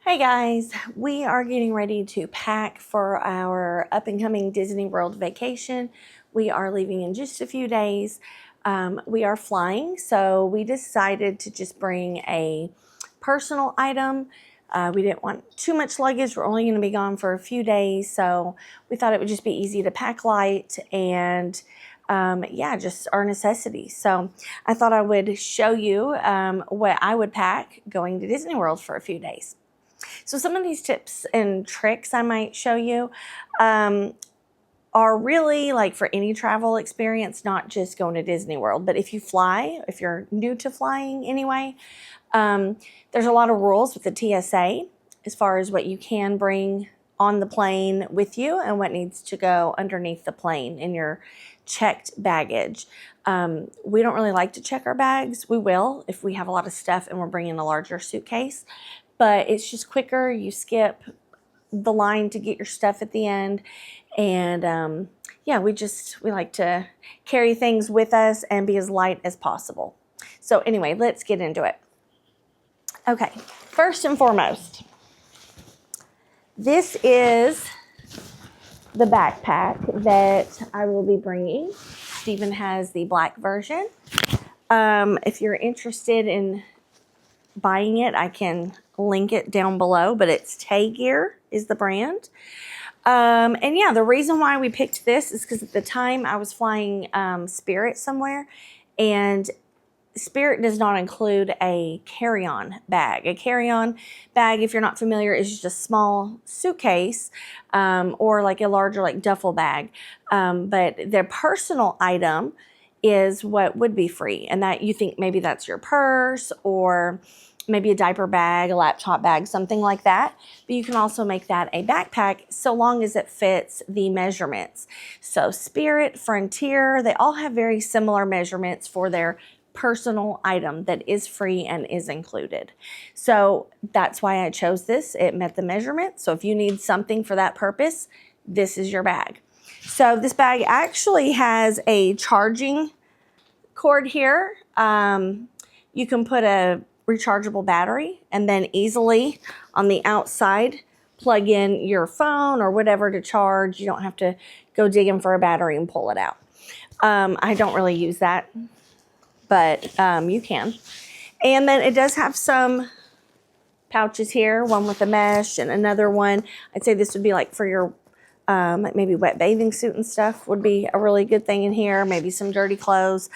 Hey guys, we are getting ready to pack for our up and coming Disney World vacation. We are leaving in just a few days. We are flying, so we decided to just bring a personal item. We didn't want too much luggage. We're only going to be gone for a few days, so we thought it would just be easy to pack light and yeah, just our necessities. So I thought I would show you what I would pack going to Disney World for a few days. So some of these tips and tricks I might show you are really like for any travel experience, not just going to Disney World. But if you fly, if you're new to flying anyway, there's a lot of rules with the TSA as far as what you can bring on the plane with you and what needs to go underneath the plane in your checked baggage. We don't really like to check our bags. We will if we have a lot of stuff and we're bringing a larger suitcase. But it's just quicker. You skip the line to get your stuff at the end. And yeah, we like to carry things with us and be as light as possible. So anyway, let's get into it. Okay, first and foremost, this is the backpack that I will be bringing. Stephen has the black version. If you're interested in buying it, I can link it down below, but it's Taygear is the brand. And yeah, the reason why we picked this is because at the time I was flying Spirit somewhere, and Spirit does not include a carry-on bag. A carry-on bag, if you're not familiar, is just a small suitcase or like a larger like duffel bag. But their personal item is what would be free, and that you think maybe that's your purse or maybe a diaper bag, a laptop bag, something like that. But you can also make that a backpack so long as it fits the measurements. So Spirit, Frontier, they all have very similar measurements for their personal item that is free and is included. So that's why I chose this. It met the measurement. So if you need something for that purpose, this is your bag. So this bag actually has a charging cord here. You can put a rechargeable battery and then easily on the outside plug in your phone or whatever to charge. You don't have to go digging for a battery and pull it out. I don't really use that, but you can. And then it does have some pouches here, one with a mesh and another one. I'd say this would be like for your maybe wet bathing suit and stuff would be a really good thing in here, maybe some dirty clothes.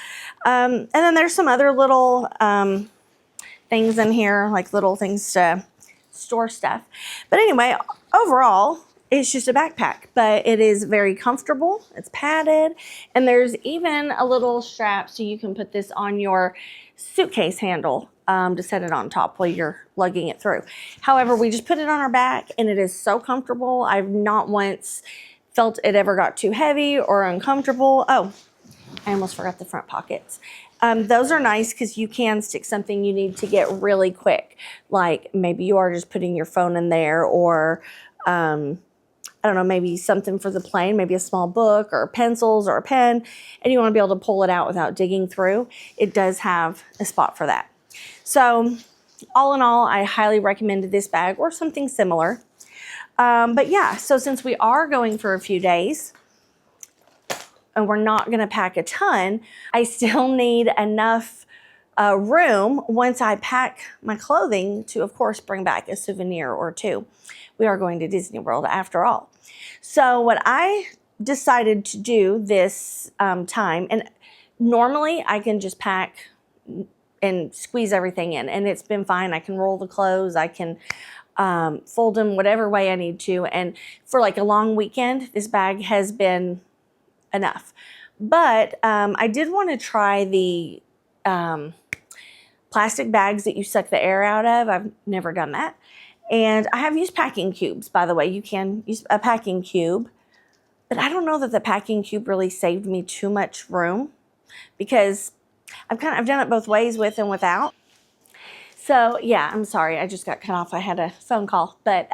And then there's some other little things in here, like little things to store stuff. But anyway, overall, it's just a backpack, but it is very comfortable. It's padded, and there's even a little strap so you can put this on your suitcase handle to set it on top while you're lugging it through. However, we just put it on our back, and it is so comfortable. I've not once felt it ever got too heavy or uncomfortable. Oh, I almost forgot the front pockets. Those are nice because you can stick something you need to get really quick. Like maybe you are just putting your phone in there, or I don't know, maybe something for the plane, maybe a small book or pencils or a pen, and you want to be able to pull it out without digging through. It does have a spot for that. So all in all, I highly recommend this bag or something similar. But yeah, so since we are going for a few days, and we're not going to pack a ton, I still need enough room once I pack my clothing to, of course, bring back a souvenir or two. We are going to Disney World after all. So what I decided to do this time, and normally I can just pack and squeeze everything in, and it's been fine. I can roll the clothes, I can fold them whatever way I need to, and for like a long weekend, this bag has been enough. But I did want to try the plastic bags that you suck the air out of. I've never done that. And I have used packing cubes, by the way. You can use a packing cube. But I don't know that the packing cube really saved me too much room, because I've done it both ways, with and without. So yeah, I'm sorry, I just got cut off. I had a phone call. But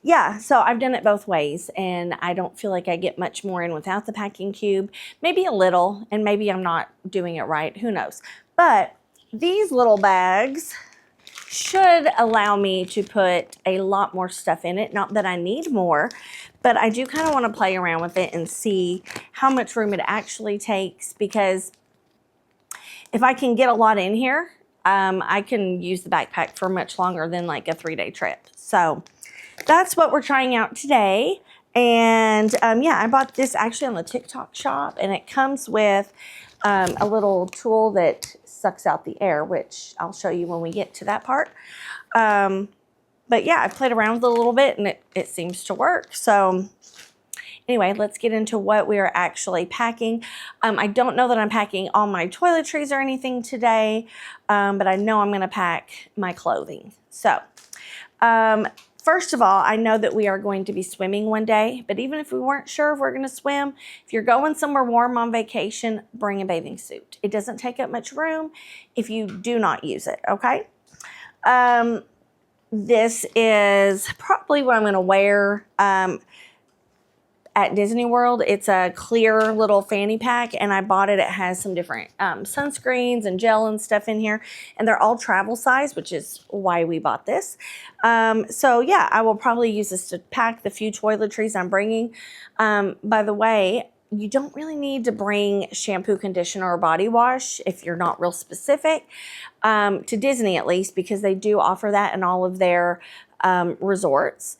yeah, so I've done it both ways, and I don't feel like I get much more in without the packing cube. Maybe a little, and maybe I'm not doing it right. Who knows? But these little bags should allow me to put a lot more stuff in it. Not that I need more, but I do kind of want to play around with it and see how much room it actually takes, because if I can get a lot in here, I can use the backpack for much longer than like a 3-day trip. So that's what we're trying out today. And yeah, I bought this actually on the TikTok shop, and it comes with a little tool that sucks out the air, which I'll show you when we get to that part. But yeah, I played around with it a little bit, and it seems to work. So anyway, let's get into what we are actually packing. I don't know that I'm packing all my toiletries or anything today, but I know I'm going to pack my clothing. So first of all, I know that we are going to be swimming one day, but even if we weren't sure if we're going to swim, if you're going somewhere warm on vacation, bring a bathing suit. It doesn't take up much room if you do not use it, okay? This is probably what I'm going to wear at Disney World. It's a clear little fanny pack, and I bought it. It has some different sunscreens and gel and stuff in here, and they're all travel size, which is why we bought this. So yeah, I will probably use this to pack the few toiletries I'm bringing. By the way, you don't really need to bring shampoo, conditioner, or body wash if you're not real specific, to Disney at least, because they do offer that in all of their resorts.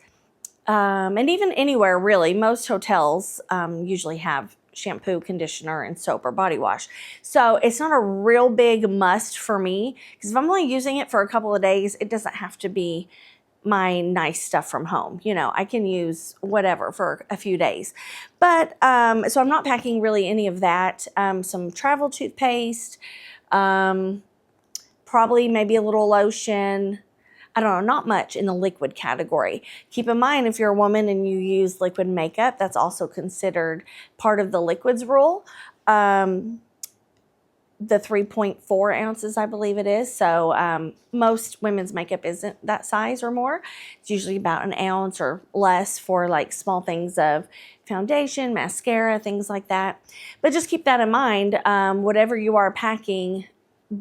And even anywhere really, most hotels usually have shampoo, conditioner, and soap or body wash. So it's not a real big must for me, because if I'm only using it for a couple of days, it doesn't have to be my nice stuff from home. You know, I can use whatever for a few days. But so I'm not packing really any of that. Some travel toothpaste, probably maybe a little lotion. I don't know, not much in the liquid category. Keep in mind, if you're a woman and you use liquid makeup, that's also considered part of the liquids rule. The 3.4 ounces, I believe it is. So most women's makeup isn't that size or more. It's usually about an ounce or less for like small things of foundation, mascara, things like that. But just keep that in mind. Whatever you are packing,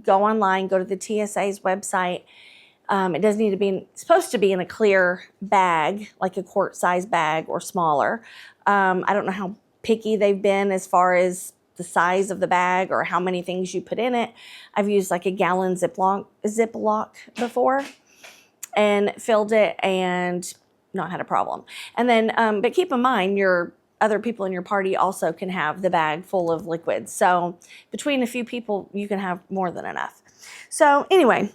go online, go to the TSA's website. It doesn't need to be, it's supposed to be in a clear bag, like a quart size bag or smaller. I don't know how picky they've been as far as the size of the bag or how many things you put in it. I've used like a gallon Ziploc before and filled it and not had a problem. And then, but keep in mind, your other people in your party also can have the bag full of liquids. So between a few people, you can have more than enough. So anyway,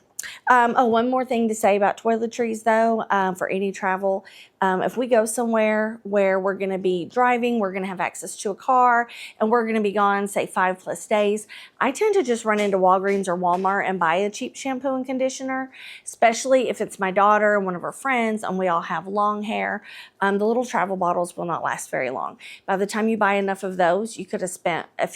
one more thing to say about toiletries though, for any travel. If we go somewhere where we're going to be driving, we're going to have access to a car, and we're going to be gone, say 5+ days, I tend to just run into Walgreens or Walmart and buy a cheap shampoo and conditioner, especially if it's my daughter and one of her friends and we all have long hair. The little travel bottles will not last very long. By the time you buy enough of those, you could have spent a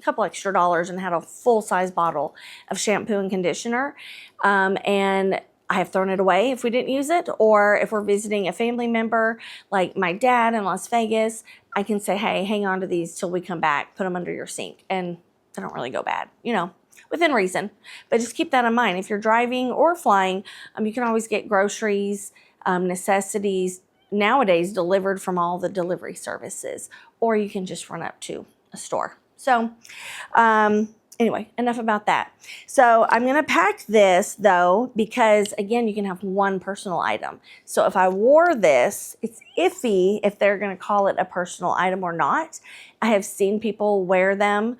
couple extra dollars and had a full-size bottle of shampoo and conditioner. And I have thrown it away if we didn't use it, or if we're visiting a family member like my dad in Las Vegas, I can say, hey, hang on to these till we come back, put them under your sink, and they don't really go bad, you know, within reason. But just keep that in mind. If you're driving or flying, you can always get groceries, necessities nowadays delivered from all the delivery services, or you can just run up to a store. So, anyway, enough about that. So I'm going to pack this though, because again, you can have one personal item. So if I wore this, it's iffy if they're going to call it a personal item or not. I have seen people wear them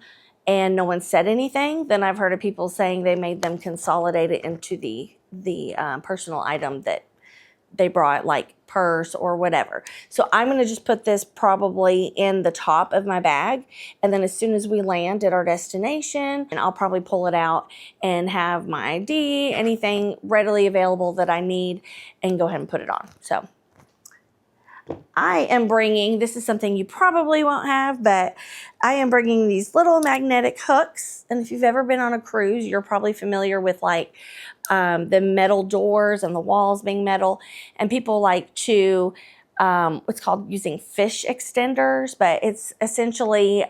and no one said anything. Then I've heard of people saying they made them consolidate it into the personal item that they brought, like purse or whatever. So I'm going to just put this probably in the top of my bag. And then as soon as we land at our destination, and I'll probably pull it out and have my ID, anything readily available that I need, and go ahead and put it on. So I am bringing, this is something you probably won't have, but I am bringing these little magnetic hooks. And if you've ever been on a cruise, you're probably familiar with like the metal doors and the walls being metal. And people like to, what's called using fish extenders, but it's essentially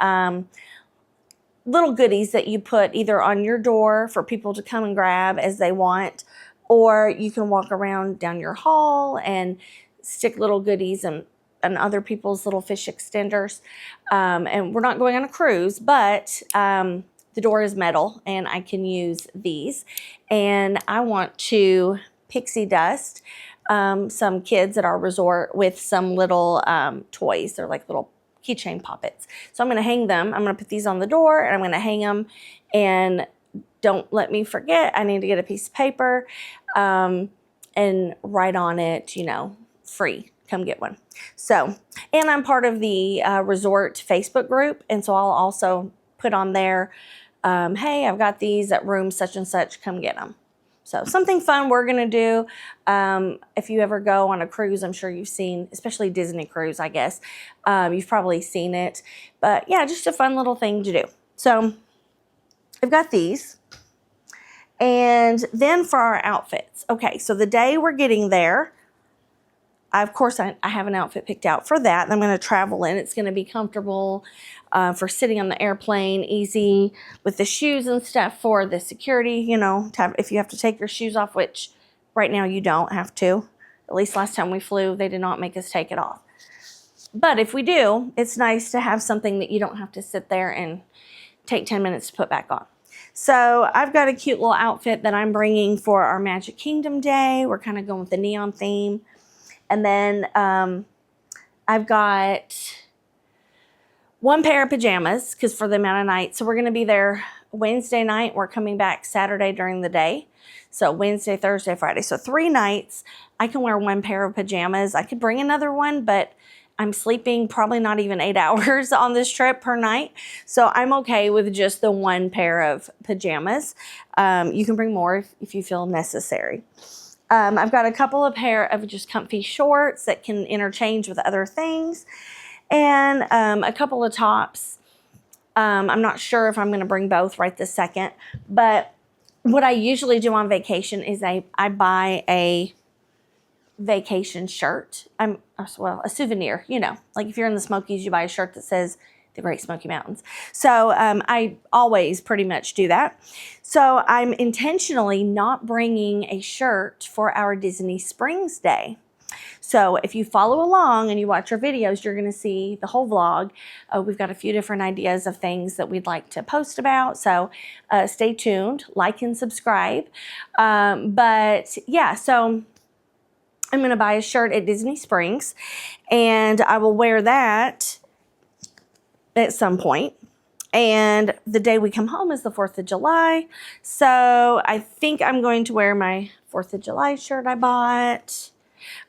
little goodies that you put either on your door for people to come and grab as they want, or you can walk around down your hall and stick little goodies and other people's little fish extenders. And we're not going on a cruise, but the door is metal and I can use these. And I want to pixie dust some kids at our resort with some little toys. They're like little keychain poppets. So I'm going to hang them. I'm going to put these on the door and I'm going to hang them. And don't let me forget, I need to get a piece of paper and write on it, you know, free. Come get one. So, and I'm part of the resort Facebook group. And so I'll also put on there, hey, I've got these at room such and such, come get them. So something fun we're going to do. If you ever go on a cruise, I'm sure you've seen, especially Disney cruise, I guess. You've probably seen it. But yeah, just a fun little thing to do. So I've got these. And then for our outfits. Okay, so the day we're getting there, of course, I have an outfit picked out for that. I'm going to travel in. It's going to be comfortable for sitting on the airplane, easy with the shoes and stuff for the security, you know, if you have to take your shoes off, which right now you don't have to. At least last time we flew, they did not make us take it off. But if we do, it's nice to have something that you don't have to sit there and take 10 minutes to put back on. So I've got a cute little outfit that I'm bringing for our Magic Kingdom day. We're kind of going with the neon theme. And then I've got one pair of pajamas because for the amount of nights. So we're going to be there Wednesday night. We're coming back Saturday during the day. So Wednesday, Thursday, Friday. So 3 nights. I can wear one pair of pajamas. I could bring another one, but I'm sleeping probably not even 8 hours on this trip per night. So I'm okay with just the one pair of pajamas. You can bring more if you feel necessary. I've got a couple of pair of just comfy shorts that can interchange with other things. And a couple of tops. I'm not sure if I'm going to bring both right this second. But what I usually do on vacation is I buy a vacation shirt. A souvenir, you know. Like if you're in the Smokies, you buy a shirt that says the Great Smoky Mountains. So I always pretty much do that. So I'm intentionally not bringing a shirt for our Disney Springs day. So if you follow along and you watch our videos, you're going to see the whole vlog. We've got a few different ideas of things that we'd like to post about. So stay tuned, like and subscribe. But yeah, so I'm going to buy a shirt at Disney Springs and I will wear that at some point. And the day we come home is the 4th of July. So I think I'm going to wear my 4th of July shirt I bought.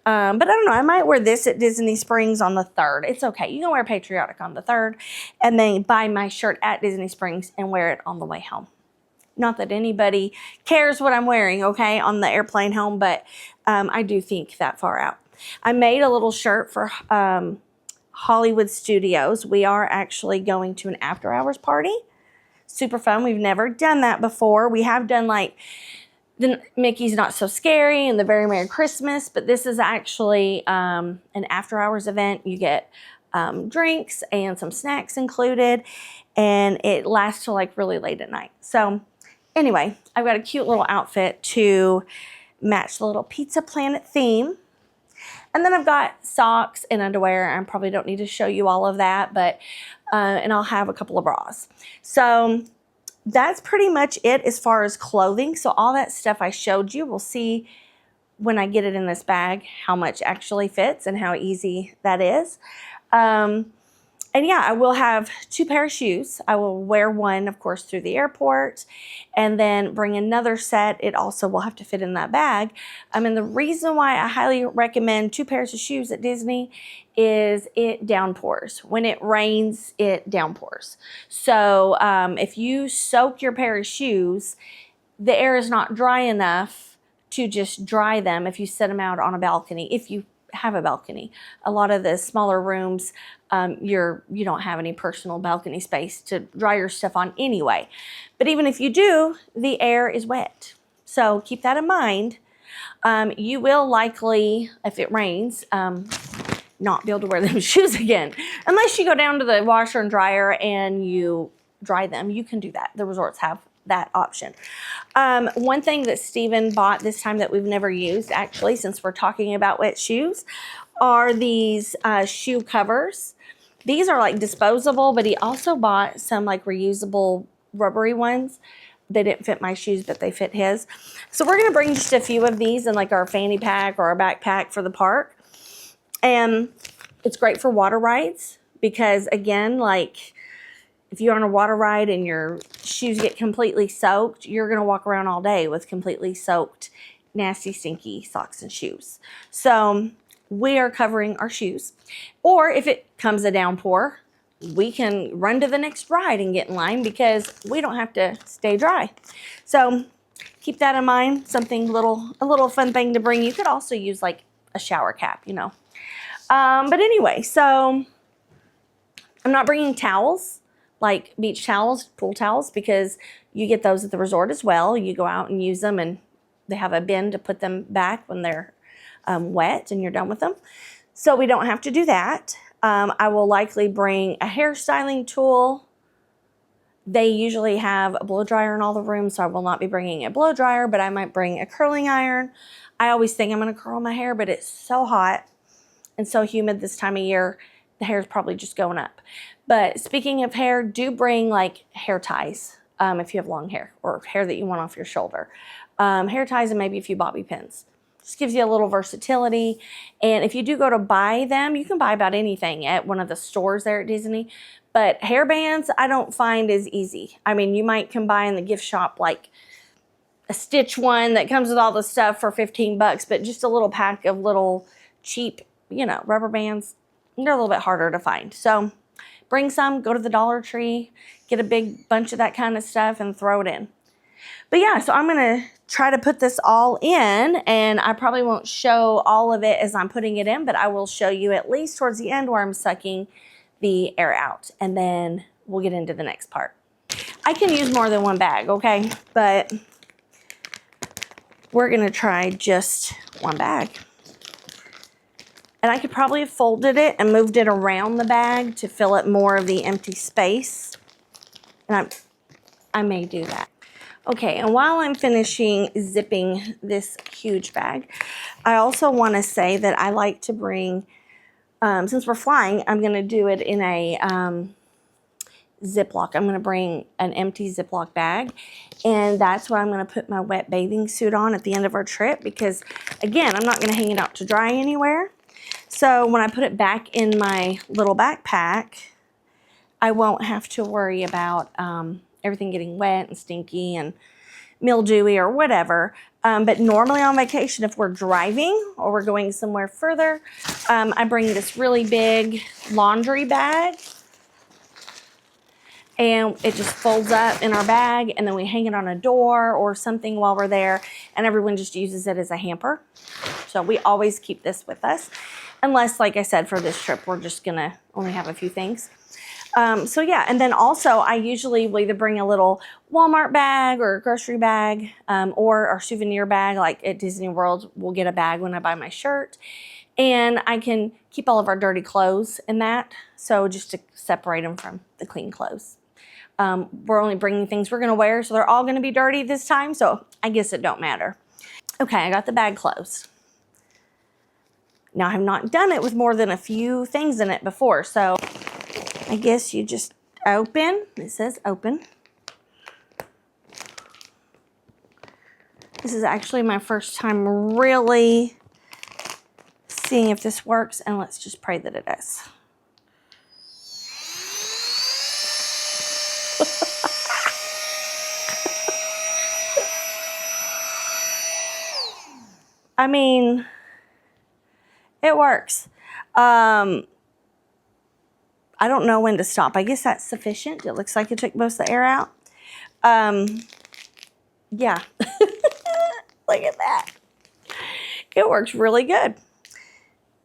But I don't know. I might wear this at Disney Springs on the 3rd. It's okay. You can wear patriotic on the 3rd and then buy my shirt at Disney Springs and wear it on the way home. Not that anybody cares what I'm wearing, okay, on the airplane home, but I do think that far out. I made a little shirt for Hollywood Studios. We are actually going to an after-hours party. Super fun. We've never done that before. We have done like the Mickey's Not So Scary and the Very Merry Christmas, but this is actually an after-hours event. You get drinks and some snacks included, and it lasts till like really late at night. So anyway, I've got a cute little outfit to match the little Pizza Planet theme. And then I've got socks and underwear. I probably don't need to show you all of that, but and I'll have a couple of bras. So that's pretty much it as far as clothing. So all that stuff I showed you, we'll see when I get it in this bag how much actually fits and how easy that is. And yeah, I will have 2 pairs of shoes. I will wear one, of course, through the airport and then bring another set. It also will have to fit in that bag. And the reason why I highly recommend 2 pairs of shoes at Disney is it downpours. When it rains, it downpours. So if you soak your pair of shoes, the air is not dry enough to just dry them if you set them out on a balcony, if you have a balcony. A lot of the smaller rooms, you don't have any personal balcony space to dry your stuff on anyway. But even if you do, the air is wet. So keep that in mind. You will likely, if it rains, not be able to wear them shoes again. Unless you go down to the washer and dryer and you dry them. You can do that. The resorts have that option. One thing that Steven bought this time that we've never used, actually, since we're talking about wet shoes, are these shoe covers. These are like disposable, but he also bought some like reusable rubbery ones. They didn't fit my shoes, but they fit his. So we're going to bring just a few of these in like our fanny pack or our backpack for the park. And it's great for water rides because, again, like if you're on a water ride and your shoes get completely soaked, you're going to walk around all day with completely soaked, nasty, stinky socks and shoes. So we are covering our shoes. Or if it comes a downpour, we can run to the next ride and get in line because we don't have to stay dry. So keep that in mind. Something a little fun thing to bring. You could also use like a shower cap, you know. But anyway, so I'm not bringing towels, like beach towels, pool towels, because you get those at the resort as well. You go out and use them, and they have a bin to put them back when they're wet and you're done with them. So we don't have to do that. I will likely bring a hairstyling tool. They usually have a blow dryer in all the rooms, so I will not be bringing a blow dryer, but I might bring a curling iron. I always think I'm going to curl my hair, but it's so hot and so humid this time of year, the hair is probably just going up. But speaking of hair, do bring like hair ties if you have long hair or hair that you want off your shoulder. Hair ties and maybe a few bobby pins. Just gives you a little versatility. And if you do go to buy them, you can buy about anything at one of the stores there at Disney. But hair bands, I don't find is easy. I mean, you might come by in the gift shop like a Stitch one that comes with all the stuff for 15 bucks, but just a little pack of little cheap, you know, rubber bands, they're a little bit harder to find. So bring some, go to the Dollar Tree, get a big bunch of that kind of stuff and throw it in. But yeah, so I'm going to try to put this all in, and I probably won't show all of it as I'm putting it in, but I will show you at least towards the end where I'm sucking the air out, and then we'll get into the next part. I can use more than one bag, okay? But we're going to try just one bag. And I could probably have folded it and moved it around the bag to fill up more of the empty space. And I may do that. Okay, and while I'm finishing zipping this huge bag, I also want to say that I like to bring, since we're flying, I'm going to do it in a Ziploc. I'm going to bring an empty Ziploc bag, and that's what I'm going to put my wet bathing suit on at the end of our trip because, again, I'm not going to hang it out to dry anywhere. So when I put it back in my little backpack, I won't have to worry about everything getting wet and stinky and mildewy or whatever. But normally on vacation, if we're driving or we're going somewhere further, I bring this really big laundry bag. And it just folds up in our bag, and then we hang it on a door or something while we're there, and everyone just uses it as a hamper. So we always keep this with us. Unless, like I said, for this trip, we're just going to only have a few things. So yeah, and then also I usually will either bring a little Walmart bag or a grocery bag or our souvenir bag. Like at Disney World, we'll get a bag when I buy my shirt. And I can keep all of our dirty clothes in that. So just to separate them from the clean clothes. We're only bringing things we're going to wear, so they're all going to be dirty this time. So I guess it don't matter. Okay, I got the bag closed. Now, I have not done it with more than a few things in it before, so I guess you just open. It says open. This is actually my first time really seeing if this works, and let's just pray that it does. I mean, it works. I don't know when to stop. I guess that's sufficient. It looks like it took most of the air out. Yeah. Look at that. It works really good.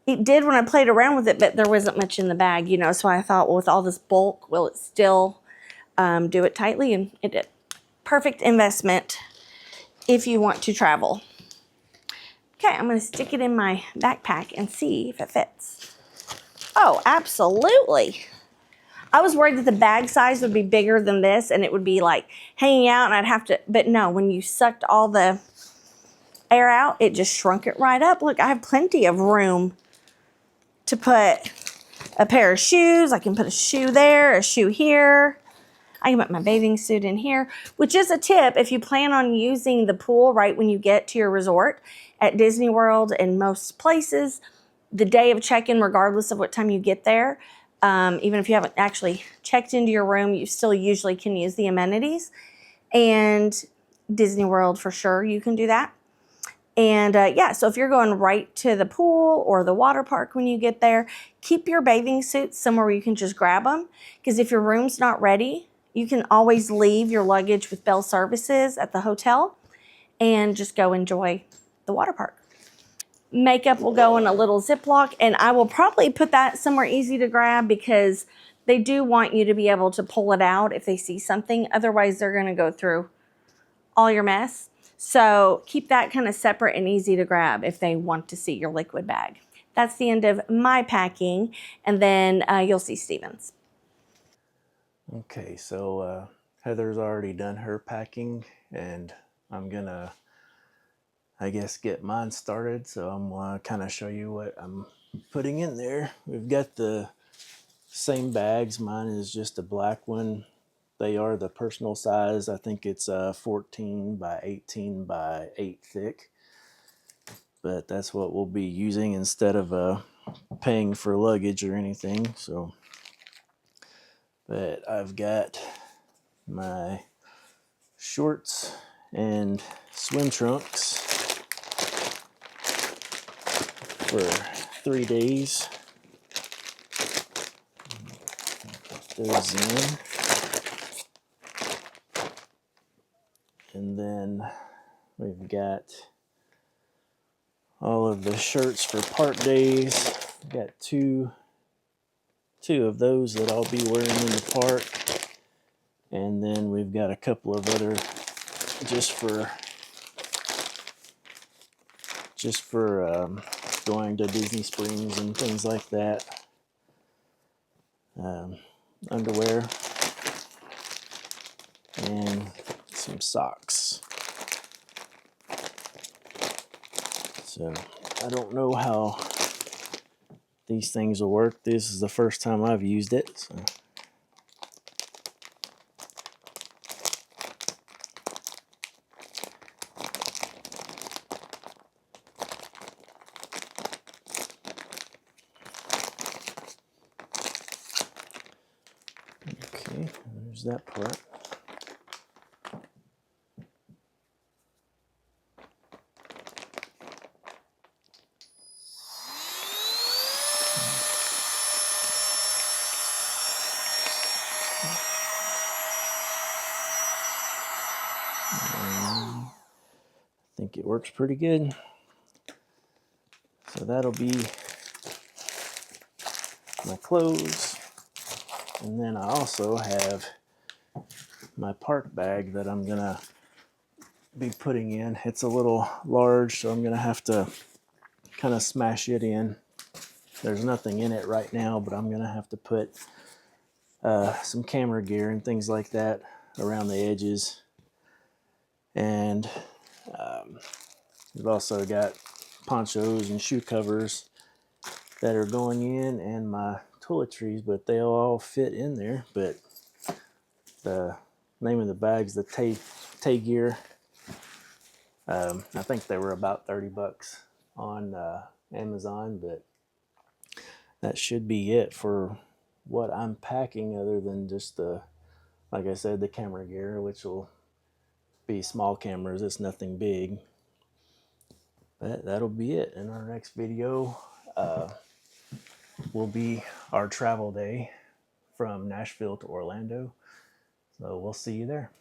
It did when I played around with it, but there wasn't much in the bag, you know, so I thought, well, with all this bulk, will it still do it tightly? And it did. Perfect investment if you want to travel. Okay, I'm going to stick it in my backpack and see if it fits. Oh, absolutely. I was worried that the bag size would be bigger than this and it would be like hanging out and I'd have to, but no, when you sucked all the air out, it just shrunk it right up. Look, I have plenty of room to put a pair of shoes. I can put a shoe there, a shoe here. I can put my bathing suit in here, which is a tip if you plan on using the pool right when you get to your resort at Disney World and most places, the day of check-in, regardless of what time you get there, even if you haven't actually checked into your room, you still usually can use the amenities. And Disney World, for sure, you can do that. And yeah, so if you're going right to the pool or the water park when you get there, keep your bathing suits somewhere where you can just grab them. Because if your room's not ready, you can always leave your luggage with Bell Services at the hotel and just go enjoy the water park. Makeup will go in a little Ziploc, and I will probably put that somewhere easy to grab because they do want you to be able to pull it out if they see something. Otherwise, they're going to go through all your mess. So keep that kind of separate and easy to grab if they want to see your liquid bag. That's the end of my packing, and then you'll see Steven's. Okay, so Heather's already done her packing, and I'm gonna, I guess, get mine started. So I'm gonna kind of show you what I'm putting in there. We've got the same bags. Mine is just a black one. They are the personal size. I think it's 14 by 18 by 8 thick. But that's what we'll be using instead of paying for luggage or anything. So, but I've got my shorts and swim trunks for 3 days. Put those in. And then we've got all of the shirts for park days. We've got two of those that I'll be wearing in the park. And then we've got a couple of other just for going to Disney Springs and things like that. Underwear and some socks. So I don't know how these things will work. This is the first time I've used it. So. Okay, there's that part. I think it works pretty good. So that'll be my clothes. And then I also have my park bag that I'm gonna be putting in. It's a little large, so I'm gonna have to kind of smash it in. There's nothing in it right now, but I'm gonna have to put some camera gear and things like that around the edges. And we've also got ponchos and shoe covers that are going in, and my toiletries, but they'll all fit in there. But the name of the bag's the Tay Gear. I think they were about $30 on Amazon, but that should be it for what I'm packing, other than just like I said, the camera gear, which will be small cameras. It's nothing big. But that'll be it. In our next video will be our travel day from Nashville to Orlando. So we'll see you there.